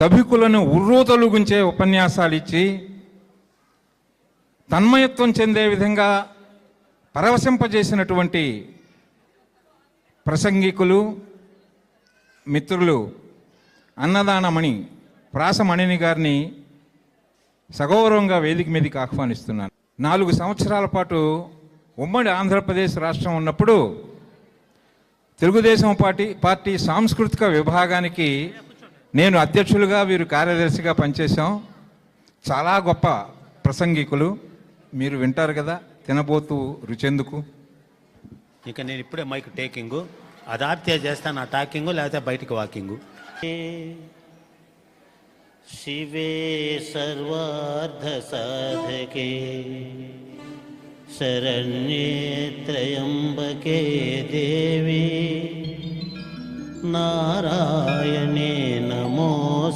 సభికులను ఉర్రూతలుగుంచే ఉపన్యాసాలు ఇచ్చి తన్మయత్వం చెందే విధంగా పరవశింపజేసినటువంటి ప్రసంగికులు మిత్రులు అన్నదానమణి ప్రాసమణిని గారిని సగౌరవంగా వేదిక మీదకి ఆహ్వానిస్తున్నాను. 4 సంవత్సరాల పాటు ఉమ్మడి ఆంధ్రప్రదేశ్ రాష్ట్రం ఉన్నప్పుడు తెలుగుదేశం పార్టీ సాంస్కృతిక విభాగానికి నేను అధ్యక్షులుగా, వీరు కార్యదర్శిగా పనిచేశాం. చాలా గొప్ప ప్రసంగికులు, మీరు వింటారు కదా. తినబోతూ రుచెందుకు. ఇక నేను ఇప్పుడే మైక్ టేకింగు, అది ఆపితే చేస్తాను ఆ టాకింగు, లేకపోతే బయటికి వాకింగు. శివే సర్వార్థ సాధకే శరణ్యే త్రయంబకే దేవి నారాయణే నమోస్తు.